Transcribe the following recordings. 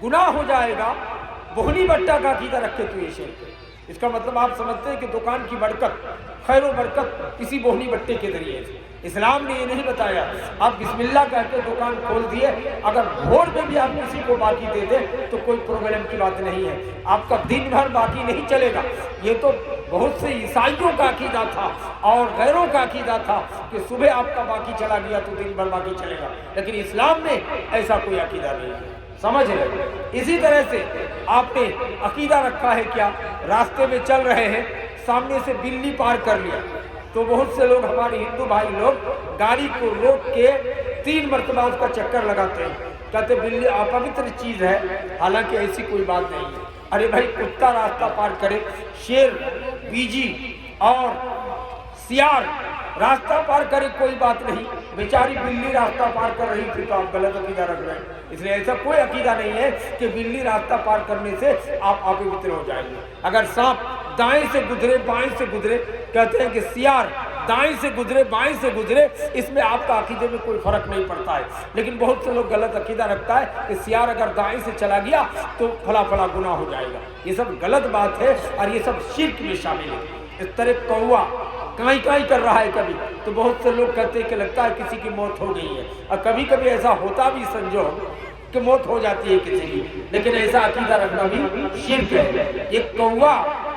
गुनाह हो जाएगा। बोहनी बट्टा का अकीदा रखे तो ये शिर्क है। इसका मतलब आप समझते हैं कि दुकान की बरकत, खैर व बरकत किसी बोहनी बट्टे के जरिए से। इस्लाम ने ये नहीं बताया आप बिस्मिल्लाह कहकर दुकान खोल दिए, अगर भोर में भी आप किसी को बाकी दे दें तो कोई प्रॉब्लम की बात नहीं है, आपका दिन भर बाकी नहीं चलेगा। ये तो बहुत से ईसाइयों का अकीदा था और गैरों का अकीदा था कि सुबह आपका बाकी चला गया तो दिन भर बाकी चलेगा, लेकिन इस्लाम में ऐसा कोई अकीदा नहीं है, समझ रहे। इसी तरह से आपने अकीदा रखा है क्या, रास्ते में चल रहे हैं, सामने से बिल्ली पार कर लिया तो बहुत से लोग, हमारे हिंदू भाई लोग, गाड़ी को रोक के 3 मरतबा उसका चक्कर लगाते हैं, कहते बिल्ली अपवित्र चीज है, हालांकि ऐसी कोई बात नहीं है। अरे भाई, कुत्ता रास्ता पार करे, शेर, बीजी और सियार रास्ता पार करे कोई बात नहीं, बेचारी बिल्ली रास्ता पार कर रही थी तो आप गलत अकीदा रख रहे हैं। इसलिए ऐसा कोई अकीदा नहीं है कि बिल्ली रास्ता पार करने से आप अपवित्र हो जाएंगे। अगर सांप दाएं से गुजरे बाएं से गुजरे, कहते हैं कि सियार दाएं से गुजरे बाएं से गुजरे, इसमें आपका अकीदे में कोई फर्क नहीं पड़ता है। लेकिन बहुत से लोग गलत अकीदा रखता है कि सियार अगर दाएं से चला गया तो फला फला गुनाह हो जाएगा। ये सब गलत बात है और ये सब शिर्क में शामिल है। इस तरह कौवा काई काई कर रहा है कभी, तो बहुत से लोग कहते हैं कि लगता है किसी की मौत हो गई है, और कभी कभी ऐसा होता भी संजोग कि मौत हो जाती है किसी की, लेकिन ऐसा अकीदा रखना भी शिर्क है। ये कौवा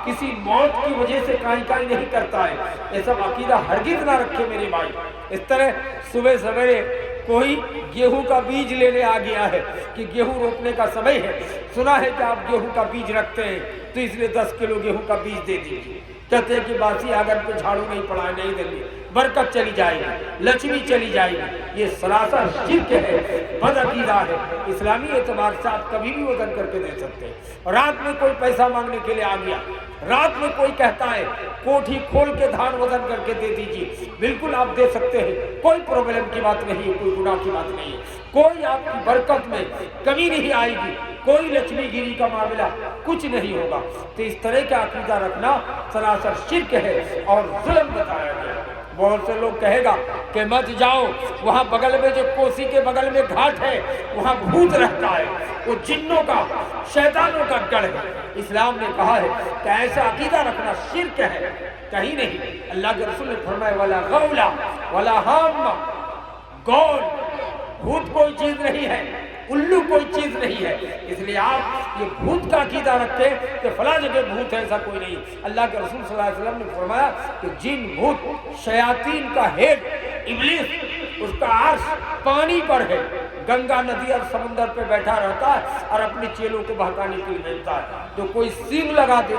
किसी मौत की वजह से काई काई नहीं करता है, ये सब अकीदा हरगिज ना रखे मेरे भाई। इस तरह सुबह सवेरे कोई गेहूं का बीज लेने आ गया है कि गेहूं रोपने का समय है, सुना है कि आप गेहूं का बीज रखते हैं तो इसलिए 10 किलो गेहूं का बीज दे दीजिए। कहते हैं कि बासी आंगन पे झाड़ू नहीं पड़ा, नहीं देंगे, बरकत चली जाएगी, लक्ष्मी चली जाएगी। ये सरासर शिर्क है, बदअकीदा है। इस्लामी एतबार से आप कभी भी वजन करके दे सकते हैं। रात में कोई पैसा मांगने के लिए आ गया, रात में कोई कहता है कोठी खोल के धान वजन करके दे दीजिए, बिल्कुल आप दे सकते हैं, कोई प्रॉब्लम की बात नहीं है, कोई गुनाह की बात नहीं है, कोई आपकी बरकत में कमी नहीं आएगी, कोई लक्ष्मी गिरी का मामला कुछ नहीं होगा। तो इस तरह का अकीदा रखना सरासर शिर्क है और जुल्म बताया गया। बहुत से लोग कहेगा कि मत जाओ, वहाँ बगल में जो कोसी के बगल में घाट है वहाँ भूत रहता है, वो जिन्नों का शैतानों का गढ़ है। इस्लाम ने कहा है कि ऐसा अकीदा रखना शिर्क है, कहीं नहीं। अल्लाह के रसूल ने फरमाया वाला गौला वाला हाम्मा, गौल भूत कोई चीज नहीं है, उल्लू कोई चीज नहीं है। इसलिए आप ये भूत का अकीदा रखते कि फला जगह भूत है, ऐसा कोई नहीं। अल्लाह के रसूल सल्लल्लाहु अलैहि वसल्लम ने फरमाया कि जिन भूत शयातीन का हेड इब्लीस, उसका अर्श पानी पर है, गंगा नदी और समुद्र पे बैठा रहता है और अपने चेलों को बहकाने के लिए भेजता है। तो कोई सींग लगा दे,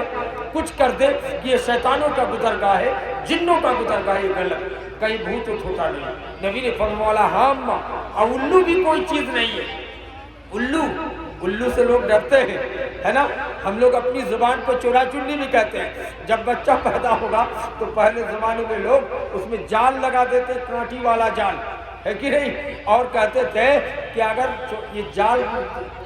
कुछ कर दे कि ये शैतानों का गुजरगाह है, जिन्नों का गुजरगाह है, गलत, कहीं भूत होता नहीं। नबी ने फरमाया हाम्मा, और उल्लू भी कोई चीज नहीं है। उल्लू से लोग डरते हैं, है ना। हम लोग अपनी जुबान को चोरा चुन्नी भी कहते हैं। जब बच्चा पैदा होगा तो पहले जमाने में लोग उसमें जाल लगा देते, कांटी वाला जाल, है कि नहीं, और कहते थे कि अगर ये जाल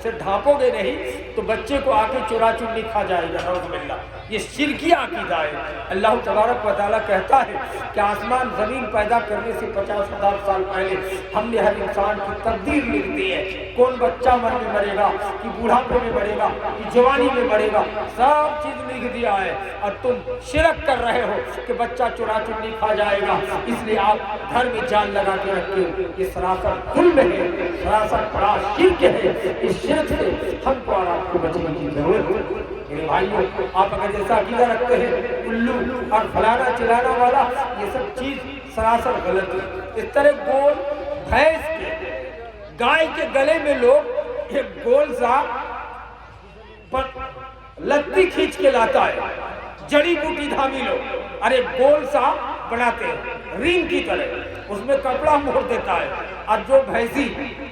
से ढांपोगे नहीं तो बच्चे को आके चोरा चुन्नी खा जाएगा, नऊज़ुबिल्लाह। ये शिरकिया अकीदा है। अल्लाह तबारक व तआला कहता है कि आसमान ज़मीन पैदा करने से 50,000 साल पहले हमने हर इंसान की तकदीर लिख दी है। कौन बच्चा मन में मरेगा, कि बूढ़ापे में मरेगा, कि जवानी में मरेगा, सब चीज़ लिख दिया है। और तुम शिरक कर रहे हो कि बच्चा चुरा चुन्नी खा जाएगा, इसलिए आप घर में जाल लगा के रखते हो। ये सरासर जुल्म है, सरासर बड़ा शिर्क है। इस शिर्क से हमको और आपको बचने की जरूरत है। मेरे भाइयों, आप अगर जैसा अकीदा रखते हैं उल्लू और फलाना चिलाना वाला, ये सब चीज सरासर गलत है। इस तरह गोल भैंस के, गाय के गले में लोग एक गोल सा लत्ती खींच के लाता है, जड़ी बूटी धामी लोग, अरे गोल सा बनाते हैं रिंग की तरह, उसमें कपड़ा मोड़ देता है। और जो भैंसी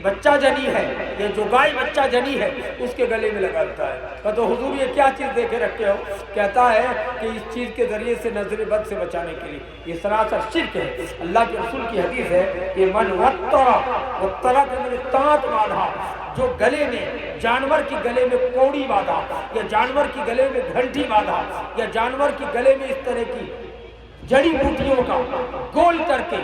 बच्चा जनी है, ये जो गाय बच्चा जनी है, उसके गले में लगाता है। तो हुजूर ये क्या चीज़ देखे रखे हो? कहता है कि इस चीज़ के जरिए से नजर बद से बचाने के लिए। ये सरासर शिर्क है। अल्लाह के रसूल की हदीस है कि मन वत्तरा के मेरे तांत बांधा, जो गले में जानवर की गले में कौड़ी बांधा, या जानवर की गले में घंटी बांधा, या जानवर की गले में इस तरह की जड़ी बूटियों का गोल करके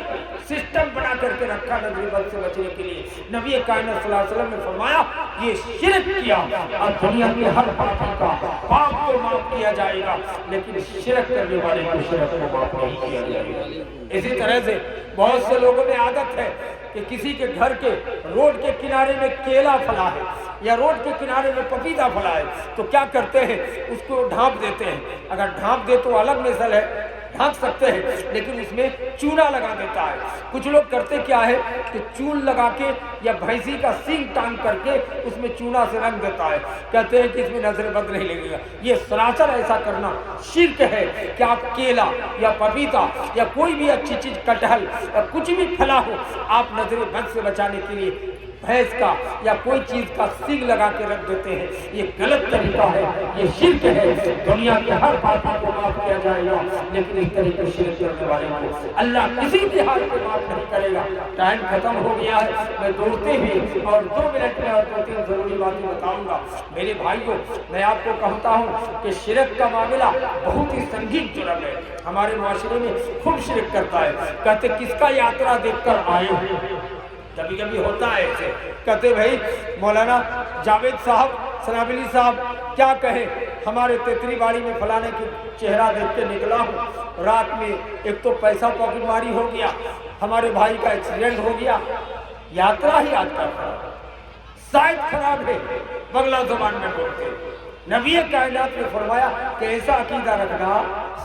सिस्टम बना करके रखा नजर बद से बचने के लिए। नबी कायनात सल्लल्लाहु अलैहि वसल्लम ने फरमाया ये शिरक किया और दुनिया के हर पापी का पाप को माफ किया जाएगा, लेकिन शिरक करने वाले को शिरक को माफ नहीं किया जाएगा। इसी तरह से बहुत से लोगों में आदत है कि किसी के घर के रोड के किनारे में केला फला है या रोड के किनारे में पपीता फला है, तो क्या करते हैं, उसको ढांप देते हैं। अगर ढांप दे तो अलग मिसल है, ढांक सकते हैं, लेकिन उसमें चूना लगा देता है। कुछ लोग करते क्या है कि चून लगा के या भैंसी का सींग टांग करके उसमें चूना से रंग देता है, कहते हैं कि इसमें नजर बद नहीं लगेगा। ये सरासर ऐसा करना शिर्क है कि आप केला या पपीता या कोई भी अच्छी चीज, कटहल या कुछ भी फला हो, आप नजर बद से बचाने के लिए भैंस का या कोई चीज का सींग लगा के रख देते हैं। ये गलत तरीका है, ये शिर्क है। दुनिया के हर पापी को माफ किया जाएगा, लेकिन इस तरीके शिर्क करने वाले को अल्लाह किसी भी हाल में माफ नहीं करेगा। टाइम खत्म हो गया है, मैं दौड़ते हुए और 2 मिनट में और 2-3 जरूरी बातें बताऊंगा। मेरे भाइयों, मैं आपको कहता हूँ कि शिर्क का मामला बहुत ही संगीन जुर्म है। हमारे माशरे में खूब शिर्क करता है। कहते किसका यात्रा देखकर आए हो, कभी कभी होता है ऐसे, कहते भाई मौलाना जावेद साहब, सनाबिली साहब क्या कहे, हमारे तेतरी बाड़ी में फलाने की चेहरा देख के निकला हूँ, रात में एक तो पैसा पॉकेटमारी हो गया, हमारे भाई का एक्सीडेंट हो गया, यात्रा ही आजकल शायद खराब है, बंगला ज़बान में बोलते। नबी कायनात ने फरमाया कि ऐसा अकीदा रखना,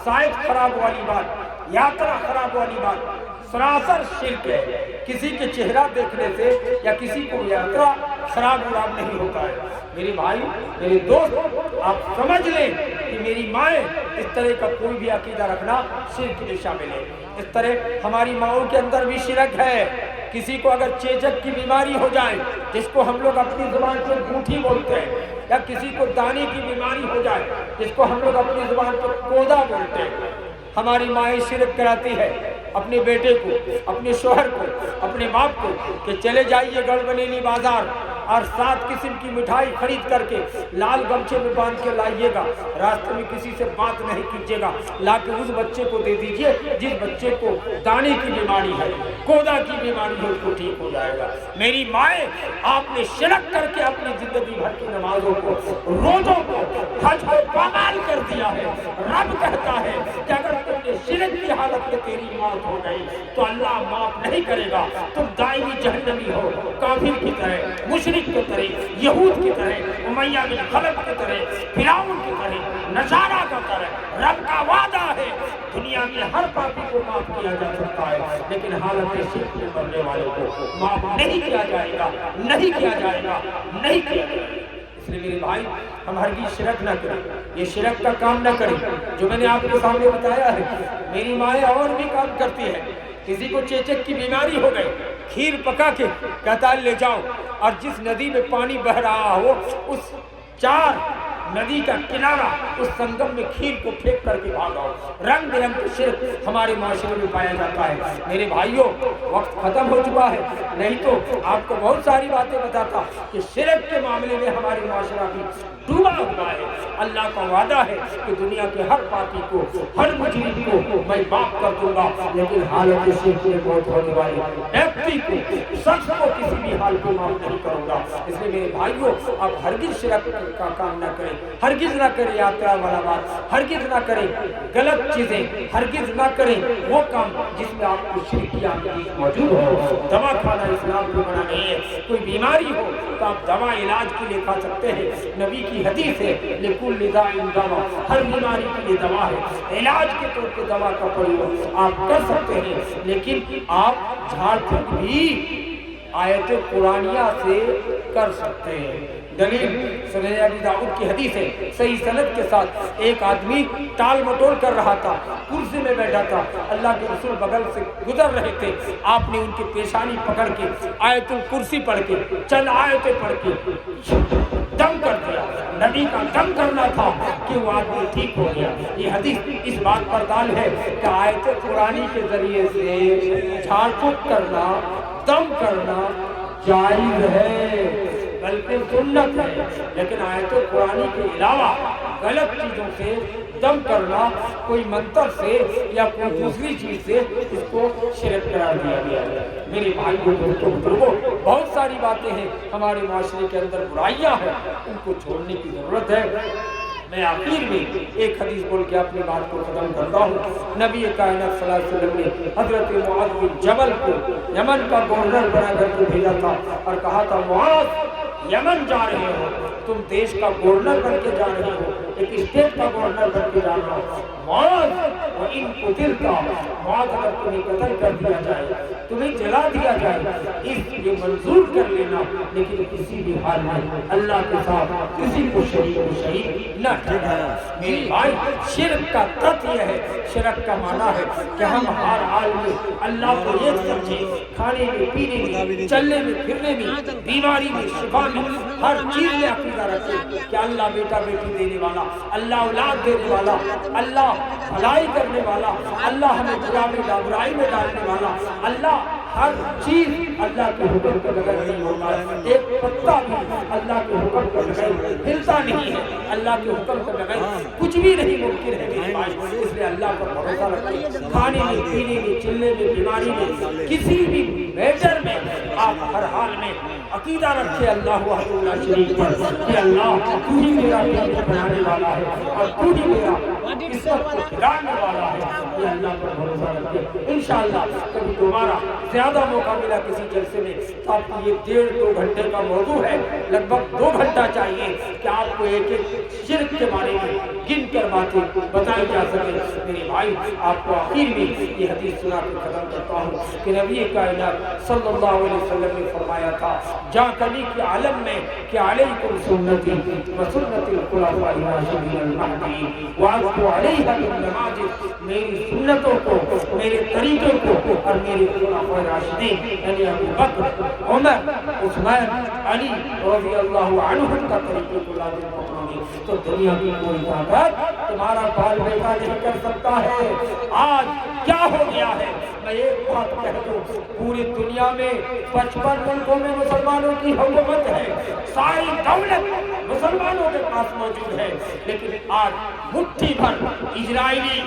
शायद खराब वाली बात, यात्रा खराब वाली बात सरासर शिर्क है। किसी के चेहरा देखने से या किसी को यात्रा खराब उराब नहीं होता है। मेरे भाई, मेरे दोस्त, आप समझ लें कि मेरी माएँ, इस तरह का कोई भी अकीदा रखना शिर्क में शामिल है। इस तरह हमारी माओं के अंदर भी शिरक है। किसी को अगर चेचक की बीमारी हो जाए, जिसको हम लोग अपनी जुबान से गूंठी बोलते हैं, या किसी को दाने की बीमारी हो जाए, जिसको हम लोग अपनी जुबान पर कोदा बोलते हैं, हमारी माएँ शिरक कराती है अपने बेटे को, अपने शोहर को, अपने बाप को कि चले जाइए गड़बड़ेली बाजार और 7 किस्म की मिठाई खरीद करके लाल गमछे में बांध के लाइएगा, रास्ते में किसी से बात नहीं कीजिएगा, लाके उस बच्चे को दे दीजिए जिस बच्चे को दाने की बीमारी है, कोदा की बीमारी है, उसको ठीक हो जाएगा। मेरी माए, आपने शिरक करके अपनी जिंदगी भर की नमाजों को, रोजों को, हज को पामाल कर दिया है। रब कहता है कि अगर तुमने शिरक की हालत में तेरी मौत हो गई तो अल्लाह माफ नहीं करेगा, तुम दायमी जहन्नमी हो, काफिर की तरह, मुशरिक की तरह, यहूद की तरह, उमैया बिन खलफ की तरह, फिरौन की तरह, नजारा की तरह। रब का वादा है दुनिया में हर पापी को माफ किया जा सकता है, लेकिन हालत शिर्क में मरने वाले को माफ नहीं किया जाएगा, नहीं किया जाएगा, नहीं किया जाएगा। इसलिए मेरे भाई, हम हरगिज़ शिरक ना करें, ये शिरक का काम ना करें जो मैंने आपके सामने बताया है। मेरी माएँ और भी काम करती है। किसी को चेचक की बीमारी हो गई, खीर पका के कहता ले जाओ, और जिस नदी में पानी बह रहा हो उस 4 नदी का किनारा, उस संगम में खीर को फेंक करके भागो। रंग बिरंग के शिर्क हमारे माशरे में पाया जाता है। मेरे भाइयों, वक्त खत्म हो चुका है, नहीं तो आपको बहुत सारी बातें बताता कि शिर्क के मामले में हमारे माशरा भी डूबा हुआ है। अल्लाह का वादा है कि दुनिया के हर पापी को, हर मुजरिम को मैं माफ कर दूंगा, लेकिन हालत शिर्क में मौत होने वाली व्यक्ति को, शख्स को किसी भी हाल को माफ नहीं करूंगा। इसलिए मेरे भाइयों, आप हरगिज़ शिर्क का काम न करें, हरगिज़ ना करें यात्रा वाला बात, हरगिज़ ना करें गलत चीजें, हरगिज़ ना करें वो काम जिसमें आपको शिर्क की आमेज़ मौजूद हो। दवा खाना इस्लाम को मना नहीं है। कोई बीमारी हो तो आप दवा इलाज के लिए खा सकते हैं। नबी की हदीस है, लिकुल्लि दाइन दवा, हर बीमारी के लिए दवा है। इलाज के तौर पर दवा का प्रयोग आप कर सकते हैं, लेकिन आप झाड़ फूक भी आयत कुरानिया से कर सकते हैं। दलील सुनन अबी दाऊद की हदीस है, सही सनद के साथ। एक आदमी टाल मटोल कर रहा था, कुर्सी में बैठा था, अल्लाह के रसूल बगल से गुजर रहे थे, आपने उनकी पेशानी पकड़ के आयतुल कुर्सी पढ़ के, चंद आयतें पढ़ के दम कर दिया। नबी का दम करना था कि वो आदमी ठीक हो गया। ये हदीस इस बात पर दाल है कि आयत कुरानी के जरिए से झाड़ फूक करना, दम करना जायज है। بلکہ سنت ہے، لیکن آیت قرآنی کے علاوہ غلط چیزوں سے دم کرنا، کوئی منتر سے یا کوئی دوسری چیز سے، اس کو شرک قرار دیا گیا ہے۔ میرے بھائی کو دوستوں بزرگوں، بہت ساری باتیں ہیں ہمارے معاشرے کے اندر، برائیاں ہیں، ان کو چھوڑنے کی ضرورت ہے۔ میں آخر میں ایک حدیث بول کے اپنی بات کو ختم کرتا ہوں۔ نبی کائنات صلی اللہ علیہ وسلم نے حضرت معاذ بن جبل کو یمن کا گورنر بنا کر کے بھیجا تھا اور کہا تھا معاذ یمن جا رہے ہو، تم دیش کا گورنر بن کے جا رہے ہو، ایک اسٹیٹ کا گورنر بن کے جا رہے ہو۔ معاذ وَإِن قُتِلْتَ، معاذ اگر تمہیں قتل کر دیا جائے، تمہیں جلا دیا جائے، اس یہ منظور کر لینا، لیکن کسی بھی حال میں اللہ کے ساتھ کسی کو شریک نہ ٹھہرانا۔ میرے بھائی، شرک کا تت یہ ہے، شرک کا معنی ہے کہ ہم ہر حال میں اللہ کو ایک سمجھیں، کھانے میں، پینے میں، چلنے میں، پھرنے میں، بیماری میں، شفا میں، ہر چیز میں عقیدہ رکھیں کہ اللہ بیٹا بیٹی دینے والا، اللہ اولاد دینے والا، اللہ بھلائی کرنے والا، اللہ ہمیں برائی میں ڈالنے والا، اللہ ہر چیز اللہ کے حکم کے بغیر نہیں ہوتا ہے۔ ایک پتا بھی اللہ کے حکم کے بغیر ہلتا نہیں ہے، اللہ کے حکم کے بغیر کچھ بھی نہیں ممکن ہے میرے بھائی۔ اس لیے اللہ پر بھروسہ رکھیں، کھانے میں، پینے میں، چلنے میں، بیماری میں، کسی بھی میٹر میں آپ ہر حال میں عقیدہ رکھے اللہ وحدہ لا شریک پر کہ اللہ تو ہی میرا قیامت بنانے والا ہے اور تو ہی میرا قسمت کو کھلانے والا ہے۔ یہ اللہ پر بھروسہ رکھے۔ انشاءاللہ کبھی دوبارہ زیادہ موقع ملا کسی جلسے میں تو آپ کو یہ 1.5-2 گھنٹے کا موضوع ہے، لگ بھگ 2 گھنٹہ چاہیے کہ آپ کو ایک ایک شرک کے بارے میں گن کر باتیں بتائی جا سکے۔ میرے بھائی، آپ کو آخر میں یہ حدیث سنا کے ختم کرتا ہوں کہ نبی کائنات صلی اللہ علیہ وسلم نے فرمایا تھا جا کلی کے عالم میں کہ علیکم سنتی و سنت الخلفاء الراشدین المہدیین وعضوا علیہا بالنواجذ، میری سنتوں کو، میرے طریقوں کو اور میرے خلفاء راشدین یعنی ابو بکر، عمر، عثمان، علی رضی اللہ عنہم کا طریقے کو لازم پکڑو گے تو دنیا کی کوئی طاقت تمہارا بال بیٹا نہیں کر سکتا ہے۔ آج کیا ہو گیا ہے؟ میں ایک بات کہہ دوں، پوری دنیا میں 55 ملکوں میں مسلمانوں کی حکومت ہے، ساری دولت مسلمانوں کے پاس موجود ہے، لیکن آج مٹھی بھر اسرائیلی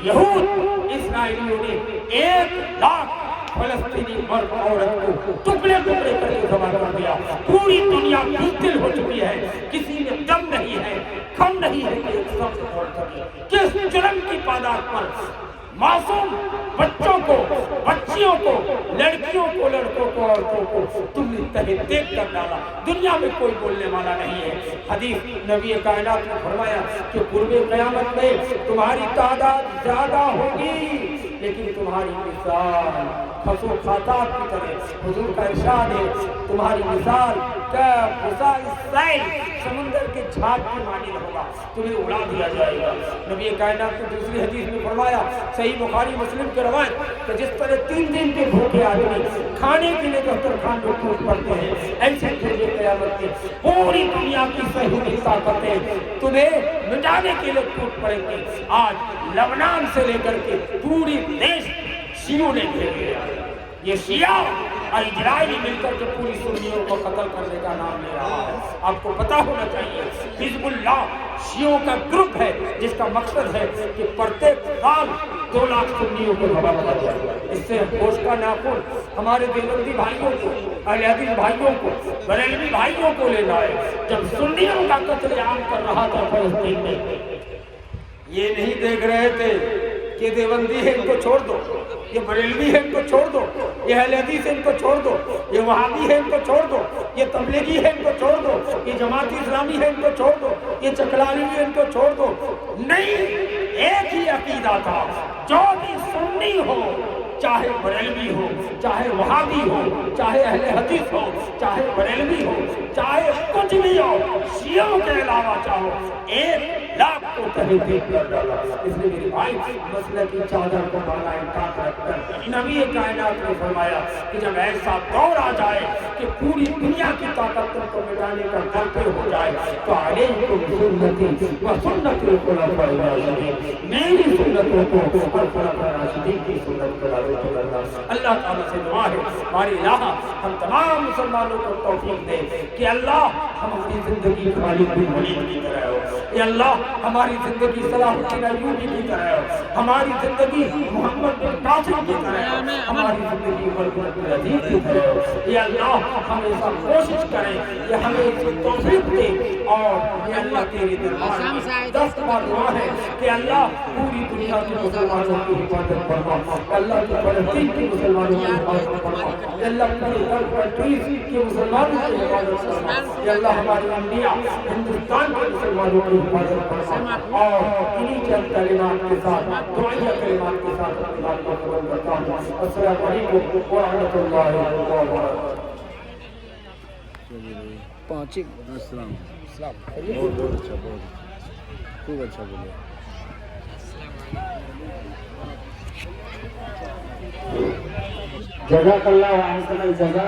اسرائیلیوں نے 1 لاکھ فلسطینی مرد عورت کو ٹکڑے ٹکڑے کر کے ذبح کر دیا۔ پوری دنیا بزدل ہو چکی ہے، کسی میں دم نہیں ہے، کم نہیں ہے کہ ایک سخت چھوڑ سکے۔ کس جرم کی پاداش پر معصوم بچوں کو، بچیوں کو، لڑکیوں کو، لڑکوں کو، عورتوں کو تم نے تہے دیکھ کر ڈالا؟ دنیا میں کوئی بولنے والا نہیں ہے۔ حدیث نبی کائنات نے فرمایا کہ قرب قیامت میں تمہاری تعداد زیادہ ہوگی لیکن تمہاری مثال خسو خاتات کی طرح، حضور کا ارشاد ہے تمہاری مثال کا غصہ السیل، سمندر کے جھاگ کی مانند ہوگا، تمہیں اڑا دیا جائے گا۔ نبی کائنات نے دوسری حدیث میں فرمایا، صحیح بخاری مسلم کے روایت، کہ جس طرح 3 دن کے بھوکے آدمی کھانے کے لیے دسترخوان میں ٹوٹ پڑتے ہیں، ایسے پھر قیامت میں پوری دنیا کی صحیح طاقتیں تمہیں مٹانے کے لیے ٹوٹ پڑیں گی۔ آج لبنان سے لے کر کے پوری دیش شیعوں نے گھیر لیا۔ یہ شیعہ اور اسرائیلی مل کر کے پوری سنیوں کو قتل کرنے کا نام لے رہا ہے۔ آپ کو پتا ہونا چاہیے حزب اللہ شیعوں کا گروپ ہے جس کا مقصد ہے کہ پرتیک سال 2 لاکھ سنیوں کو ذبح کیا جائے۔ اس سے ہوش کا ناخن ہمارے دیوبندی بھائیوں کو، اہل حدیث بھائیوں کو، بریلوی بھائیوں کو لینا ہے۔ جب سنیوں کا قتل عام کر رہا تھا فلسطین میں، یہ نہیں دیکھ رہے تھے کہ دیوبندی ہے ان کو چھوڑ دو، یہ بریلوی ہے ان کو چھوڑ دو، یہ اہل حدیث ہے ان کو چھوڑ دو، یہ وہابی ہے ان کو چھوڑ دو، یہ تبلیغی ہے ان کو چھوڑ دو، یہ جماعت اسلامی ہے ان کو چھوڑ دو، یہ چکلالی ہے ان کو چھوڑ دو۔ نہیں، ایک ہی عقیدہ تھا، جو بھی سنی ہو، چاہے بریلوی ہو، چاہے وہابی ہو، چاہے اہل حدیث ہو، چاہے بریلوی ہو، چاہے کچھ بھی ہو، شیعوں کے علاوہ چاہو، ایک لاکھ کو تحریک کر ڈالا. اس لیے میرے بھائی مسئلہ کی چادر کو بالائے طاق رکھ کر نبی کائنات نے فرمایا کہ جب ایسا دور آ جائے کہ پوری دنیا کی طاقتوں کو مٹانے کا گھر پہ ہو جائے تو علیکم سنتی و سنت الخلفاء الراشدین، میری سنتوں کو اور خلفاء الراشدین کی سنت کو لاگو کرنا. اللہ تعالیٰ سے دعا ہے ہماری الہ ہم تمام مسلمانوں کو توفیق دے کہ اللہ ہماری زندگی خالد بن ولید کی طرح ہو، اے اللہ ہماری زندگی صلاح الدین ایوبی کی طرح ہو، ہماری زندگی محمد بن قاسم کی طرح ہو، ہماری زندگی عمر بن عبدالعزیز کی طرح ہو. اے اللہ ہم ایسا کوشش کریں کہ ہمیں اس کی توفیق دے. اور اے اللہ تیرے دربار میں 10 بار دعا ہے کہ اللہ پوری دنیا کے مسلمانوں کی حفاظت فرما، اللہ کی فلسطین کے مسلمانوں کی حفاظت فرما، اللہ پوری غرب کنٹریز کے مسلمانوں کی حفاظت فرما، یا اللہ ہماری انبیاء ہندوستان کے مسلمانوں کی حفاظت فرما. اور انہی چند کلمات کے ساتھ دعائیہ کلمات کے ساتھ اپنی بات کو ختم کرتا ہوں. السلام علیکم ورحمۃ اللہ وبرکاتہ. پہنچے. السلام بہت اچھا، بہت خوب اچھا بولے. جزاک اللہ احسن الجزا.